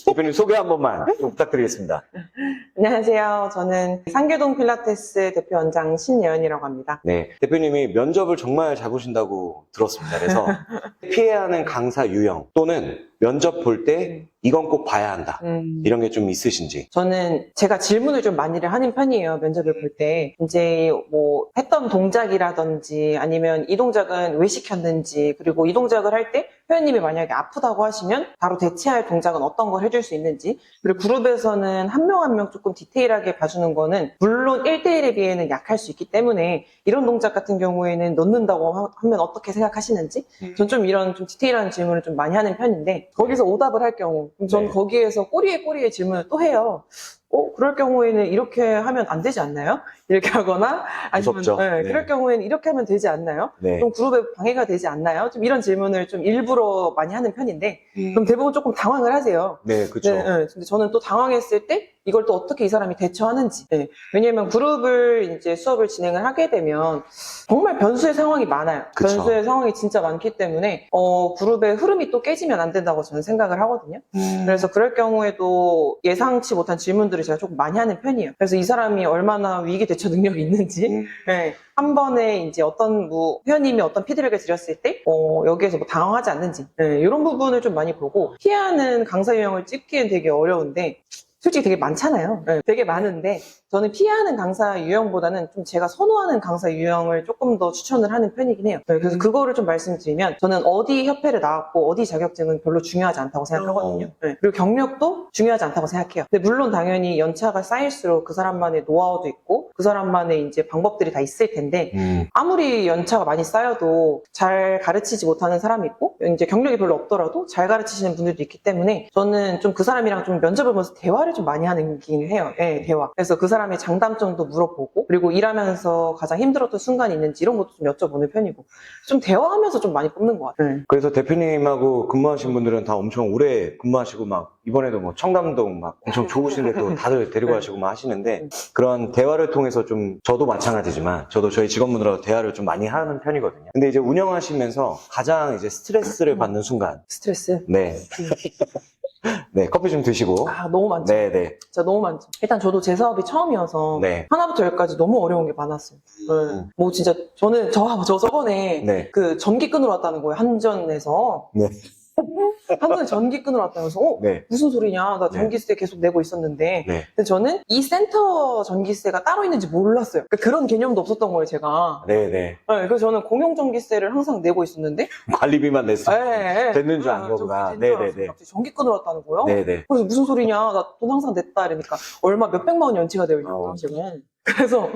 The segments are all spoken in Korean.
대표님 소개 한 번만 좀 부탁드리겠습니다. 안녕하세요. 저는 상계동 필라테스 대표 원장 신예은이라고 합니다. 네, 대표님이 면접을 정말 잘 보신다고 들었습니다. 그래서 피해야 하는 강사 유형 또는 면접 볼 때 이건 꼭 봐야 한다. 이런 게 좀 있으신지. 저는 제가 질문을 좀 많이 하는 편이에요. 면접을 볼 때. 이제 뭐 했던 동작이라든지 아니면 이 동작은 왜 시켰는지, 그리고 이 동작을 할 때 회원님이 만약에 아프다고 하시면 바로 대체할 동작은 어떤 걸 해줄 수 있는지, 그리고 그룹에서는 한 명 한 명 조금 디테일하게 봐주는 거는 물론 1대1에 비해는 약할 수 있기 때문에 이런 동작 같은 경우에는 넣는다고 하면 어떻게 생각하시는지, 전 좀 이런 좀 디테일한 질문을 좀 많이 하는 편인데, 거기서 오답을 할 경우 그럼 전 네. 거기에서 꼬리에 질문을 또 해요. 그럴 경우에는 이렇게 하면 안 되지 않나요? 이렇게 하거나, 아니면, 무섭죠. 네. 그럴 경우에는 이렇게 하면 되지 않나요? 네. 좀 그룹에 방해가 되지 않나요? 좀 이런 질문을 좀 일부러 많이 하는 편인데, 그럼 대부분 조금 당황을 하세요. 네, 그렇죠. 근데 저는 또 당황했을 때 이걸 또 어떻게 이 사람이 대처하는지. 왜냐면 그룹을 이제 수업을 진행을 하게 되면 정말 변수의 상황이 많아요. 그쵸. 변수의 상황이 진짜 많기 때문에 그룹의 흐름이 또 깨지면 안 된다고 저는 생각을 하거든요. 그래서 그럴 경우에도 예상치 못한 질문들을 제가 조금 많이 하는 편이에요. 그래서 이 사람이 얼마나 위기 대처 능력이 있는지, 한 번에 이제 어떤 회원님이 어떤 피드백을 드렸을 때 여기에서 뭐 당황하지 않는지, 이런 부분을 좀 많이 보고, 피하는 강사 유형을 찍기엔 되게 어려운데 솔직히 되게 많잖아요. 되게 많은데 저는 피하는 강사 유형보다는 좀 제가 선호하는 강사 유형을 조금 더 추천을 하는 편이긴 해요. 그래서 그거를 좀 말씀드리면, 저는 어디 협회를 나왔고 어디 자격증은 별로 중요하지 않다고 생각하거든요. 그리고 경력도 중요하지 않다고 생각해요. 근데 물론 당연히 연차가 쌓일수록 그 사람만의 노하우도 있고 그 사람만의 이제 방법들이 다 있을 텐데, 아무리 연차가 많이 쌓여도 잘 가르치지 못하는 사람이 있고 이제 경력이 별로 없더라도 잘 가르치시는 분들도 있기 때문에, 저는 좀 그 사람이랑 좀 면접을 보면서 대화를 좀 많이 하는 긴 해요. 대화. 그래서 그 사람의 장단점도 물어보고, 그리고 일하면서 가장 힘들었던 순간이 있는지 이런 것도 좀 여쭤보는 편이고, 좀 대화하면서 좀 많이 뽑는 것 같아요. 그래서 대표님하고 근무하신 분들은 다 엄청 오래 근무하시고 막 이번에도 뭐 청담동 막 엄청 좋으신데 또 다들 데리고 가시고 막 하시는데, 그런 대화를 통해서 좀, 저도 마찬가지지만 저도 저희 직원분들하고 대화를 좀 많이 하는 편이거든요. 근데 이제 운영하시면서 가장 이제 스트레스를 받는 순간. 스트레스? 네. 네, 커피 좀 드시고. 너무 많죠. 네. 진짜 너무 많죠. 일단 저도 제 사업이 처음이어서 네. 하나부터 열까지 너무 어려운 게 많았어요. 뭐 진짜 저는 저 저번에 네. 그 전기 끊으러 왔다는 거예요. 한전에서. 네. 한전에 전기 끊으러 왔다면서 네. 무슨 소리냐, 나 네. 전기세 계속 내고 있었는데. 네. 근데 저는 이 센터 전기세가 따로 있는지 몰랐어요. 그러니까 그런 개념도 없었던 거예요, 제가. 네. 그래서 저는 공용 전기세를 항상 내고 있었는데, 관리비만 냈어요. 됐는 줄 안 거구나. 네. 네네네. 갑자기 전기 끊으러 왔다는 거예요. 네네. 그래서 무슨 소리냐, 나 돈 항상 냈다 이러니까 얼마 몇백만 원 연체가 되어 있었다 지금. 그래서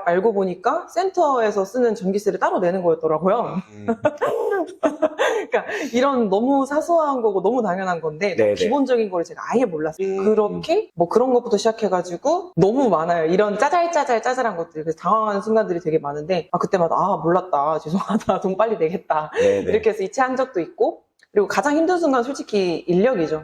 알고 보니까 센터에서 쓰는 전기세를 따로 내는 거였더라고요. 그러니까 이런 너무 사소한 거고 너무 당연한 건데, 네네. 기본적인 거를 제가 아예 몰랐어요. 그렇게 뭐 그런 것부터 시작해가지고 너무 많아요. 이런 짜잘한 것들. 그래서 당황하는 순간들이 되게 많은데, 그때마다 몰랐다, 죄송하다, 돈 빨리 내겠다, 네네. 이렇게 해서 이체한 적도 있고. 그리고 가장 힘든 순간 솔직히 인력이죠.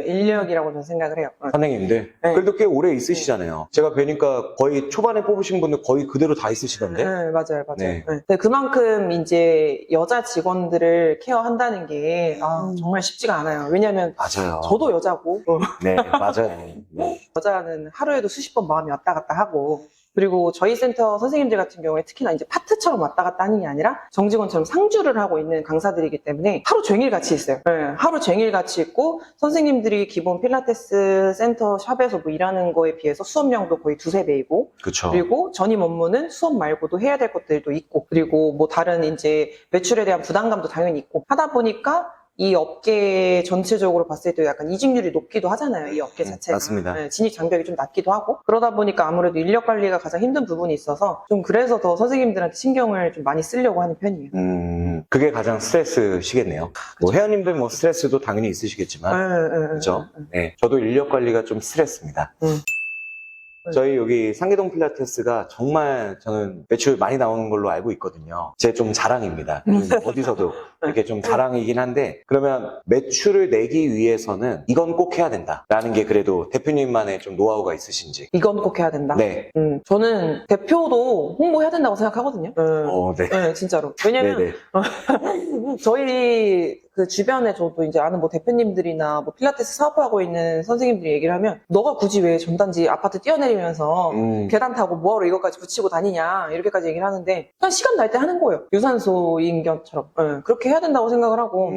인력이라고 저는 생각을 해요. 선생님들. 네. 그래도 꽤 오래 있으시잖아요. 제가 뵈니까 거의 초반에 뽑으신 분들 거의 그대로 다 있으시던데? 네, 맞아요. 네. 근데 그만큼 이제 여자 직원들을 케어한다는 게 정말 쉽지가 않아요. 왜냐면 맞아요. 저도 여자고, 네, 맞아요. 네. 여자는 하루에도 수십 번 마음이 왔다 갔다 하고, 그리고 저희 센터 선생님들 같은 경우에 특히나 이제 파트처럼 왔다 갔다 하는 게 아니라 정직원처럼 상주를 하고 있는 강사들이기 때문에 하루 종일 같이 있어요. 하루 종일 같이 있고, 선생님들이 기본 필라테스 센터 샵에서 뭐 일하는 거에 비해서 수업량도 거의 두세 배이고, 그쵸. 그리고 전임 업무는 수업 말고도 해야 될 것들도 있고, 그리고 뭐 다른 이제 매출에 대한 부담감도 당연히 있고 하다 보니까 이 업계 전체적으로 봤을 때 약간 이직률이 높기도 하잖아요. 이 업계 자체가. 맞습니다. 진입 장벽이 좀 낮기도 하고, 그러다 보니까 아무래도 인력 관리가 가장 힘든 부분이 있어서 좀 그래서 더 선생님들한테 신경을 좀 많이 쓰려고 하는 편이에요. 그게 가장 스트레스시겠네요. 뭐 회원님들 뭐 스트레스도 당연히 있으시겠지만. 그죠? 네. 저도 인력 관리가 좀 스트레스입니다. 저희 여기 상계동 필라테스가 정말 저는 매출 많이 나오는 걸로 알고 있거든요. 제 좀 자랑입니다. 어디서도 이렇게 좀 자랑이긴 한데, 그러면 매출을 내기 위해서는 이건 꼭 해야 된다라는 게 그래도 대표님만의 좀 노하우가 있으신지. 이건 꼭 해야 된다. 네. 저는 대표도 홍보해야 된다고 생각하거든요. 네. 네, 진짜로. 왜냐면 네네. 저희 그 주변에 저도 이제 아는 뭐 대표님들이나 뭐 필라테스 사업하고 있는 선생님들이 얘기를 하면 너가 굳이 왜 전단지 아파트 뛰어내리면서 계단 타고 뭐하러 이것까지 붙이고 다니냐 이렇게까지 얘기를 하는데 그냥 시간 날 때 하는 거예요. 유산소인 것처럼. 그렇게 해야 된다고 생각을 하고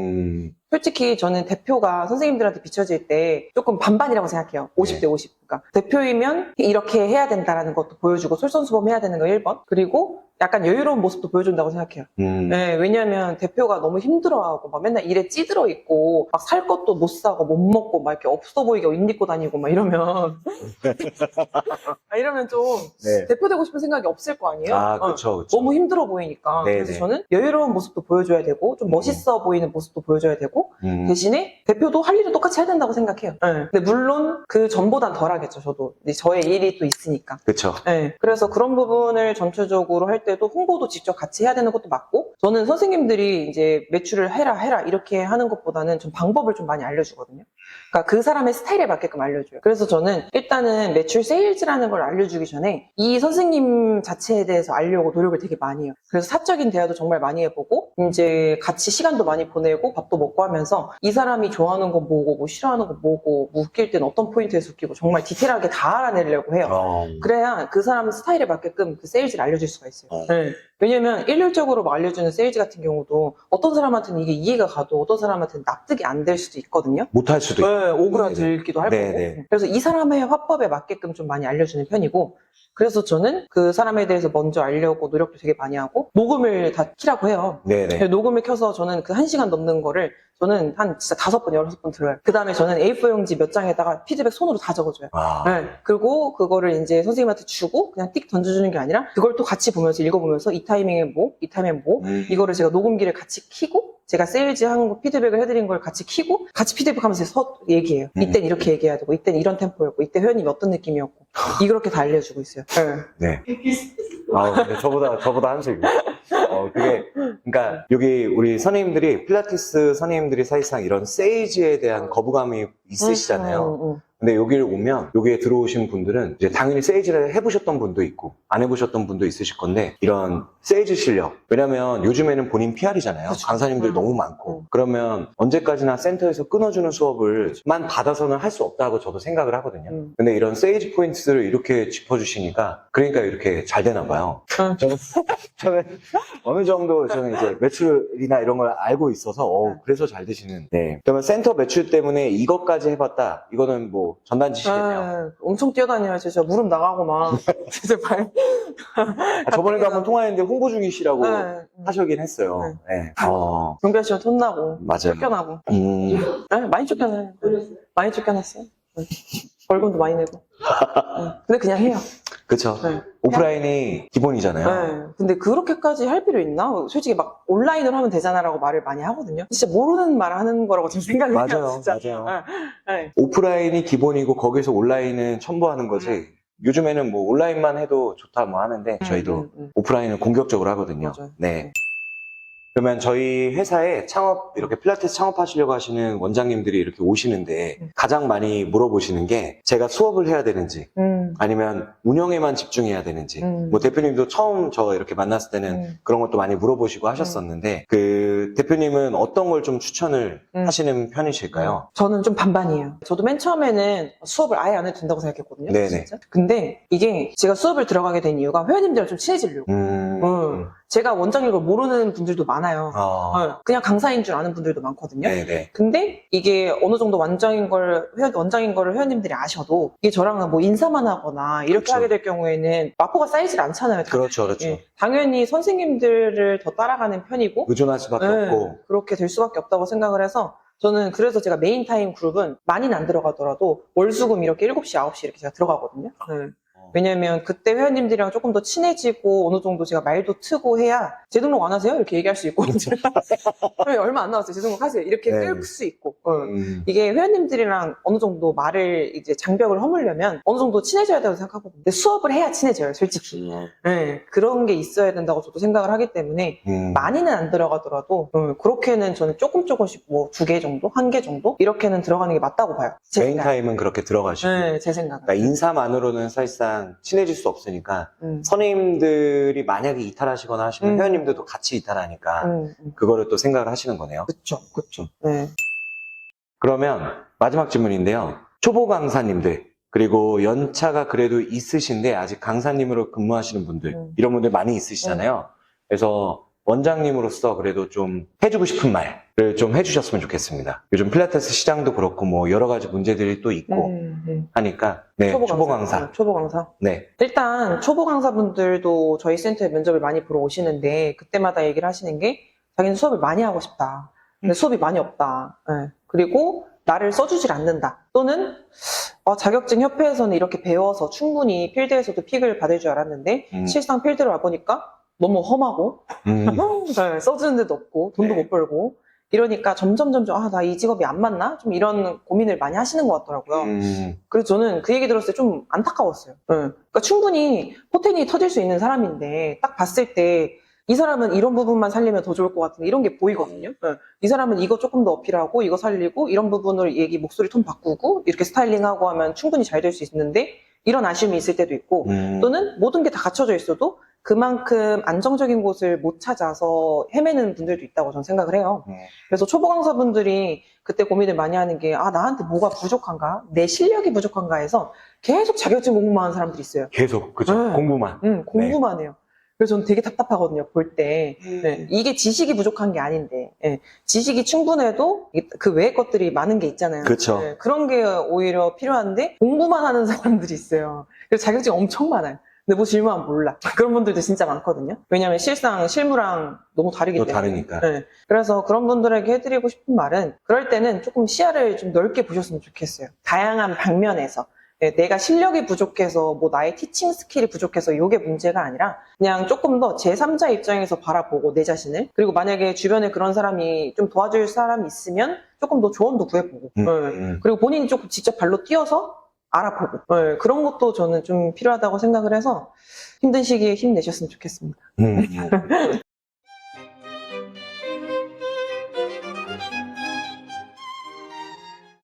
솔직히 저는 대표가 선생님들한테 비춰질 때 조금 반반이라고 생각해요. 50대 50. 그러니까 대표이면 이렇게 해야 된다라는 것도 보여주고 솔선수범해야 되는 거 1번. 그리고 약간 여유로운 모습도 보여준다고 생각해요. 네, 왜냐면 대표가 너무 힘들어하고 막 맨날 일에 찌들어 있고 막 살 것도 못 사고 못 먹고 막 이렇게 없어 보이게 옷 입고 다니고 막 이러면 이러면 좀 네. 대표 되고 싶은 생각이 없을 거 아니에요? 아, 그쵸. 너무 힘들어 보이니까. 네네. 그래서 저는 여유로운 모습도 보여줘야 되고 좀 멋있어 보이는 모습도 보여줘야 되고 대신에 대표도 할 일은 똑같이 해야 된다고 생각해요. 네. 근데 물론 그 전보단 덜 하겠죠. 저도 저의 일이 또 있으니까. 그쵸. 네. 그래서 그런 부분을 전체적으로 할 때도 홍보도 직접 같이 해야 되는 것도 맞고 저는 선생님들이 이제 매출을 해라 이렇게 하는 것보다는 좀 방법을 좀 많이 알려주거든요. 그러니까 그 사람의 스타일에 맞게끔 알려줘요. 그래서 저는 일단은 매출 세일즈라는 걸 알려주기 전에 이 선생님 자체에 대해서 알려고 노력을 되게 많이 해요. 그래서 사적인 대화도 정말 많이 해보고 이제 같이 시간도 많이 보내고 밥도 먹고 하면서 이 사람이 좋아하는 건 뭐고 뭐 싫어하는 건 뭐고 뭐 웃길 땐 어떤 포인트에서 웃기고 정말 디테일하게 다 알아내려고 해요. 그래야 그 사람 스타일에 맞게끔 그 세일즈를 알려줄 수가 있어요. 네. 왜냐면 일률적으로 막 알려주는 세일즈 같은 경우도 어떤 사람한테는 이게 이해가 가도 어떤 사람한테는 납득이 안 될 수도 있거든요. 못할 수도 있고. 네, 오그라들기도 할 네네. 거고. 그래서 이 사람의 화법에 맞게끔 좀 많이 알려주는 편이고 그래서 저는 그 사람에 대해서 먼저 알려고 노력도 되게 많이 하고 녹음을 다 키라고 해요. 네네. 녹음을 켜서 저는 그 1시간 넘는 거를 저는 한 진짜 5번, 6번 들어요. 그 다음에 저는 A4 용지 몇 장에다가 피드백 손으로 다 적어줘요. 네. 그리고 그거를 이제 선생님한테 주고 그냥 띡 던져주는 게 아니라 그걸 또 같이 보면서 읽어보면서 이 타이밍에 뭐, 이 타이밍에 뭐 이거를 제가 녹음기를 같이 키고 제가 세일즈 한 거 피드백을 해드린 걸 같이 키고 같이 피드백하면서 얘기해요. 이땐 이렇게 얘기해야 되고 이땐 이런 템포였고 이때 회원님이 어떤 느낌이었고 이렇게 다 알려주고 있어요. 네. 근데 저보다 한 수이고. 그게, 그러니까, 여기 우리 선생님들이, 필라테스 선생님들이 사실상 이런 세일즈에 대한 거부감이 있으시잖아요. 근데 여기를 오면, 여기에 들어오신 분들은 이제 당연히 세일즈를 해보셨던 분도 있고, 안 해보셨던 분도 있으실 건데, 이런 세일즈 실력. 왜냐면 요즘에는 본인 PR이잖아요. 그렇죠. 강사님들 너무 많고. 그러면 언제까지나 센터에서 끊어주는 수업을만 받아서는 할 수 없다고 저도 생각을 하거든요. 근데 이런 세일즈 포인트를 이렇게 짚어주시니까, 그러니까 이렇게 잘 되나 봐요. 저는 어느 정도 저는 이제 매출이나 이런 걸 알고 있어서 그래서 잘 되시는. 네. 그러면 센터 매출 때문에 이것까지 해봤다. 이거는 뭐 전단지시겠네요. 엄청 뛰어다녀야죠. 진짜 무릎 나가고 막 진짜 저번에도 한번 통화했는데 홍보 중이시라고 하시긴 했어요. 네. 경비 아저씨가 혼나고 맞아요. 쫓겨나고 많이 쫓겨나요. 많이 쫓겨났어요. 벌금도 많이 내고. 근데 그냥 해요. 그쵸. 네. 오프라인이 기본이잖아요. 근데 그렇게까지 할 필요 있나? 솔직히 막 온라인으로 하면 되잖아라고 말을 많이 하거든요. 진짜 모르는 말 하는 거라고 좀 생각을 해요. 맞아요. 진짜. 맞아요. 오프라인이 기본이고 거기서 온라인은 첨부하는 거지. 요즘에는 뭐 온라인만 해도 좋다 뭐 하는데 저희도 오프라인을 공격적으로 하거든요. 맞아요. 네. 그러면 저희 회사에 이렇게 필라테스 창업하시려고 하시는 원장님들이 이렇게 오시는데 가장 많이 물어보시는 게 제가 수업을 해야 되는지 아니면 운영에만 집중해야 되는지 뭐 대표님도 처음 저 이렇게 만났을 때는 그런 것도 많이 물어보시고 하셨었는데 그 대표님은 어떤 걸 좀 추천을 하시는 편이실까요? 저는 좀 반반이에요. 저도 맨 처음에는 수업을 아예 안 해도 된다고 생각했거든요. 네네. 진짜. 근데 이게 제가 수업을 들어가게 된 이유가 회원님들이랑 좀 친해지려고. 제가 원장님 걸 모르는 분들도 많아요. 그냥 강사인 줄 아는 분들도 많거든요. 네네. 근데 이게 어느 정도 원장인 거를 회원님들이 아셔도 이게 저랑은 뭐 인사만 하거나 이렇게 그렇죠. 하게 될 경우에는 마포가 쌓이질 않잖아요. 그렇죠, 그렇죠. 예. 당연히 선생님들을 더 따라가는 편이고 의존할 수밖에 없고. 그렇게 될 수밖에 없다고 생각을 해서 저는 그래서 제가 메인 타임 그룹은 많이는 안 들어가더라도 월수금 이렇게 7시, 9시 이렇게 제가 들어가거든요. 왜냐면 그때 회원님들이랑 조금 더 친해지고 어느 정도 제가 말도 트고 해야 재등록 안 하세요? 이렇게 얘기할 수 있고 얼마 안 나왔어요. 재등록 하세요. 이렇게 네. 끌 수 있고 이게 회원님들이랑 어느 정도 말을 이제 장벽을 허물려면 어느 정도 친해져야 된다고 생각하거든요. 근데 수업을 해야 친해져요, 솔직히. 네, 그런 게 있어야 된다고 저도 생각을 하기 때문에 많이는 안 들어가더라도 그렇게는 저는 조금씩 뭐 2개 정도? 1개 정도? 이렇게는 들어가는 게 맞다고 봐요. 제 메인 생각에. 타임은 그렇게 들어가시고. 네, 제 생각은. 그러니까 인사만으로는 사실상 친해질 수 없으니까 선생님들이 만약에 이탈하시거나 하시면 회원님들도 같이 이탈하니까 그거를 또 생각을 하시는 거네요. 그쵸. 네. 그러면 마지막 질문인데요. 초보 강사님들 그리고 연차가 그래도 있으신데 아직 강사님으로 근무하시는 분들 이런 분들 많이 있으시잖아요. 그래서 원장님으로서 그래도 좀 해주고 싶은 말을 좀 해주셨으면 좋겠습니다. 요즘 필라테스 시장도 그렇고 뭐 여러 가지 문제들이 또 있고 하니까 네, 초보 강사. 초보 강사. 네. 일단 초보 강사분들도 저희 센터에 면접을 많이 보러 오시는데 그때마다 얘기를 하시는 게 자기는 수업을 많이 하고 싶다. 근데 수업이 많이 없다. 네. 그리고 나를 써주질 않는다. 또는 자격증 협회에서는 이렇게 배워서 충분히 필드에서도 픽을 받을 줄 알았는데 실상 필드로 와보니까 너무 험하고 네, 써주는 데도 없고 돈도 못 벌고 이러니까 점점 나 이 직업이 안 맞나? 좀 이런 고민을 많이 하시는 것 같더라고요. 그래서 저는 그 얘기 들었을 때 좀 안타까웠어요. 네. 그러니까 충분히 포텐이 터질 수 있는 사람인데 딱 봤을 때 이 사람은 이런 부분만 살리면 더 좋을 것 같은데 이런 게 보이거든요. 네. 이 사람은 이거 조금 더 어필하고 이거 살리고 이런 부분을 목소리 톤 바꾸고 이렇게 스타일링하고 하면 충분히 잘 될 수 있는데 이런 아쉬움이 있을 때도 있고 또는 모든 게 다 갖춰져 있어도 그만큼 안정적인 곳을 못 찾아서 헤매는 분들도 있다고 저는 생각을 해요. 그래서 초보 강사분들이 그때 고민을 많이 하는 게 나한테 뭐가 부족한가? 내 실력이 부족한가 해서 계속 자격증 공부만 하는 사람들이 있어요. 계속 그죠? 네. 공부만. 공부만 해요. 그래서 저는 되게 답답하거든요, 볼 때. 네, 이게 지식이 부족한 게 아닌데, 지식이 충분해도 그 외의 것들이 많은 게 있잖아요. 그렇죠. 네, 그런 게 오히려 필요한데, 공부만 하는 사람들이 있어요. 그래서 자격증 엄청 많아요. 근데 뭐 질문하면 몰라. 그런 분들도 진짜 많거든요. 왜냐면 실상 실무랑 너무 다르기 또 때문에. 다르니까. 네, 그래서 그런 분들에게 해드리고 싶은 말은, 그럴 때는 조금 시야를 좀 넓게 보셨으면 좋겠어요. 다양한 방면에서. 네, 내가 실력이 부족해서 뭐 나의 티칭 스킬이 부족해서 이게 문제가 아니라 그냥 조금 더 제3자 입장에서 바라보고 내 자신을 그리고 만약에 주변에 그런 사람이 좀 도와줄 사람이 있으면 조금 더 조언도 구해보고 그리고 본인이 조금 직접 발로 뛰어서 알아보고 그런 것도 저는 좀 필요하다고 생각을 해서 힘든 시기에 힘내셨으면 좋겠습니다.